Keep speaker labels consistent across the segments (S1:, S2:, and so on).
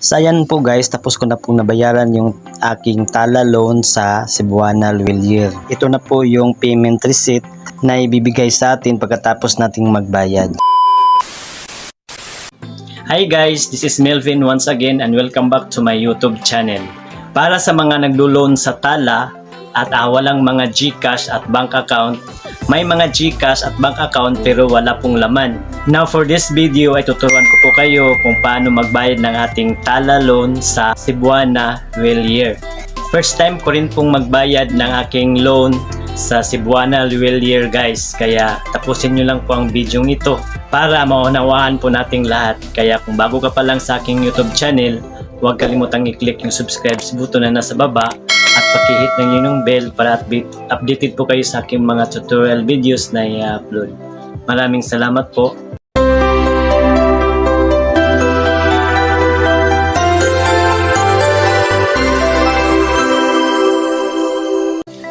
S1: So ayan po guys, tapos ko na po nabayaran yung aking Tala loan sa Cebuana Luwilier. Ito na po yung payment receipt na ibibigay sa atin pagkatapos nating magbayad. Hi guys, this is Melvin once again and welcome back to my YouTube channel. Para sa mga naglo-loan sa Tala at walang mga GCash at bank account, may mga GCash at bank account pero wala pong laman. Now for this video ay tuturuan ko po kayo kung paano magbayad ng ating Tala loan sa Cebuana Luwilier. First time ko rin pong magbayad ng aking loan sa Cebuana Luwilier guys, kaya tapusin nyo lang po ang video ito para maunawaan po nating lahat. Kaya kung bago ka pa lang sa aking YouTube channel, huwag kalimutang i-click yung subscribe button na nasa baba at paki-hit ng yung bell para updated po kayo sa aking mga tutorial videos na i-upload. Maraming salamat po.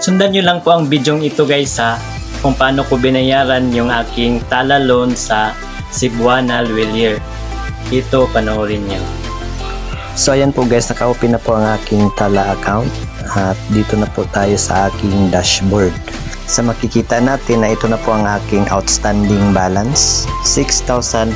S1: Sundan nyo lang po ang video ito guys kung paano ko binayaran yung aking Tala loan sa Cebuana Luwilier. Ito, panoorin nyo. So ayan po guys, naka-open na po ang aking Tala account at dito na po tayo sa aking dashboard. Sa makikita natin na ito na po ang aking outstanding balance, 6,525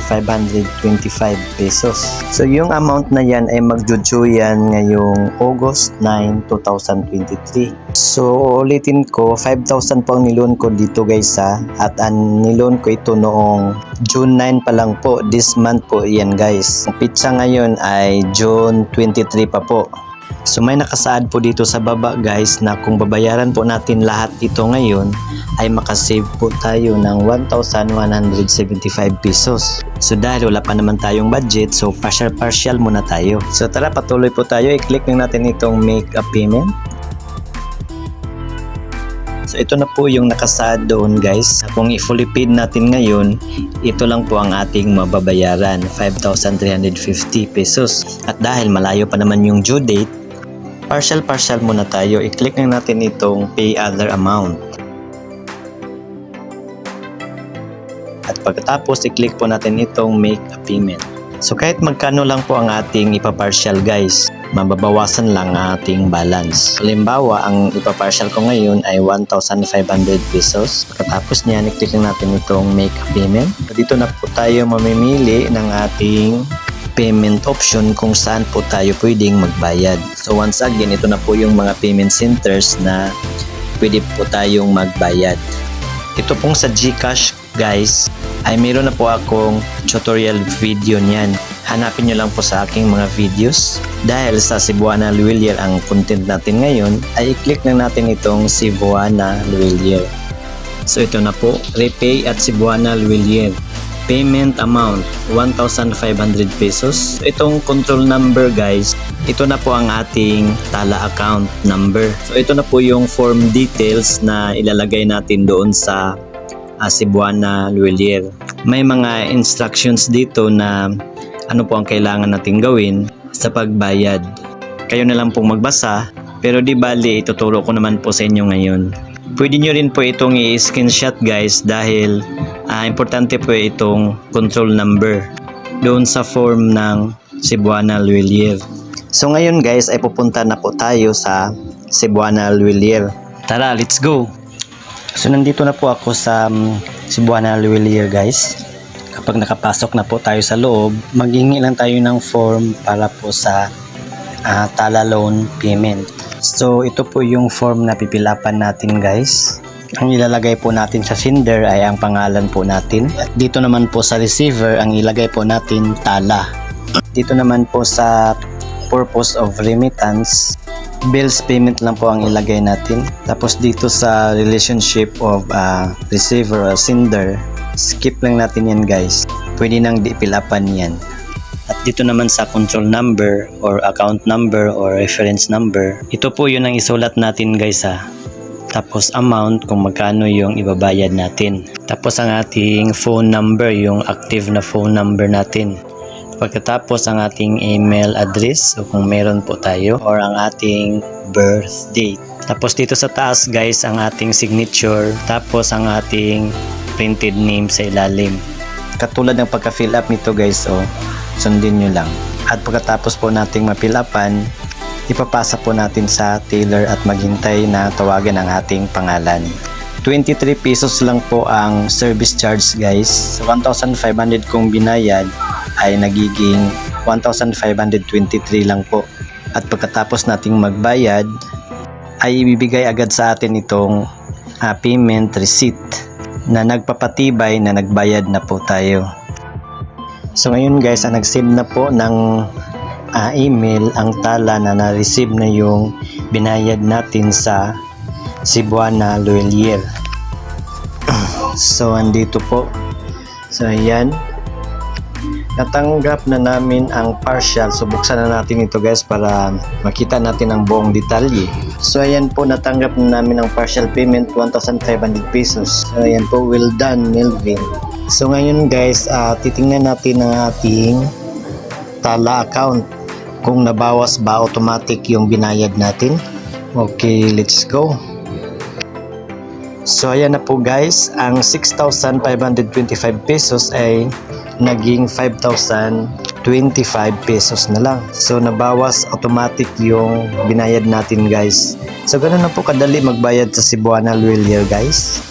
S1: pesos. So yung amount na yan ay mag-due yan ngayong August 9, 2023. So ulitin ko, 5,000 po ang niloan ko dito guys at niloan ko ito noong June 9 pa lang po, this month po yan guys. Ang pitsa ngayon ay June 23 pa po. So may nakasaad po dito sa baba guys na kung babayaran po natin lahat ito ngayon ay makasave po tayo ng 1,175 pesos. So dahil wala pa naman tayong budget, so partial muna tayo. So tara, patuloy po tayo. I-click na natin itong make a payment. So ito na po yung nakasaad doon guys. Kung i-fully paid natin ngayon, ito lang po ang ating mababayaran, 5,350 pesos. At dahil malayo pa naman yung due date, partial muna tayo. I-click na natin itong pay other amount. At pagkatapos, i-click po natin itong make a payment. So kahit magkano lang po ang ating ipapartial guys, mababawasan lang ang ating balance. Halimbawa, ang ipapartial ko ngayon ay 1,500 pesos. Pagkatapos niyan, i-click natin itong make a payment. Dito na po tayo mamimili ng ating payment option kung saan po tayo pwedeng magbayad. So once again, ito na po yung mga payment centers na pwede po tayong magbayad. Ito pong sa GCash guys, ay meron na po akong tutorial video niyan. Hanapin nyo lang po sa aking mga videos. Dahil sa Cebuana Luwilier ang content natin ngayon, ay i-click na natin itong Cebuana Luwilier. So ito na po, repay at Cebuana Luwilier. Payment amount 1,500 pesos. Itong control number guys, ito na po ang ating Tala account number. So ito na po yung form details na ilalagay natin doon sa Cebuana Luwilier. May mga instructions dito na ano po ang kailangan natin gawin sa pagbayad. Kayo na lang pong magbasa, pero di bali ituturo ko naman po sa inyo ngayon. Pwede nyo rin po itong i-screenshot guys dahil importante po itong control number doon sa form ng Cebuana Luwilier. So ngayon guys ay pupunta na po tayo sa Cebuana Luwilier. Tara, let's go! So nandito na po ako sa Cebuana Luwilier guys. Kapag nakapasok na po tayo sa loob, maghingi lang tayo ng form para po sa Tala loan payment. So ito po yung form na pipilapan natin guys. Ang ilalagay po natin sa sender ay ang pangalan po natin. At dito naman po sa receiver, ang ilagay po natin Tala. Dito naman po sa purpose of remittance, bills payment lang po ang ilagay natin. Tapos dito sa relationship of receiver or sender, skip lang natin yan guys. Pwede nang di-pilapan yan. At dito naman sa control number or account number or reference number, ito po yun ang isulat natin guys Tapos amount kung magkano yung ibabayad natin. Tapos ang ating phone number, yung active na phone number natin. Pagkatapos ang ating email address o kung meron po tayo or ang ating birth date. Tapos dito sa taas guys ang ating signature. Tapos ang ating printed name sa ilalim. Katulad ng pagka-fill up nito guys, sundin nyo lang. At pagkatapos po nating mapilapan, ipapasa po natin sa teller at maghintay na tawagan ang ating pangalan. 23 pesos lang po ang service charge guys. Sa 1,500 kong binayad ay nagiging 1,523 lang po. At pagkatapos nating magbayad ay ibibigay agad sa atin itong payment receipt na nagpapatibay na nagbayad na po tayo. So ngayon guys, nag-send na po ng email ang tala na na-receive na yung binayad natin sa Cebuana Loyalier. So andito po. So ayan, natanggap na namin ang partial. So buksan na natin ito guys para makita natin ang buong detalye. So ayan po, natanggap na namin ang partial payment, 1,500 pesos. So ayan po, well done Melvin. So ngayon guys, titingnan natin ang ating tala account kung nabawas ba automatic yung binayad natin. Okay, let's go. So ayan na po guys, ang 6,525 pesos ay naging 5,025 pesos na lang. So nabawas automatic yung binayad natin guys. So ganoon na po kadali magbayad sa Cebuana Loyalier guys.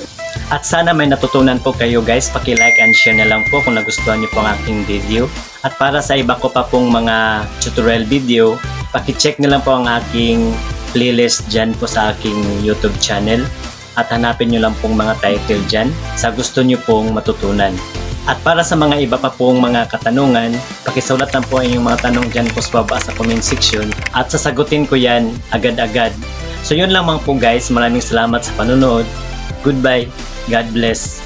S1: At sana may natutunan po kayo guys. Paki-like and share na lang po kung nagustuhan niyo po ang aking video. At para sa iba ko pa pong mga tutorial video, paki-check na lang po ang aking playlist dyan po sa aking YouTube channel. At hanapin nyo lang pong mga title dyan sa gusto nyo pong matutunan. At para sa mga iba pa pong mga katanungan, pakisulat lang po ang inyong mga tanong dyan po sa baba sa comment section at sasagutin ko yan agad-agad. So yun lamang po guys, maraming salamat sa panonood. Goodbye, God bless.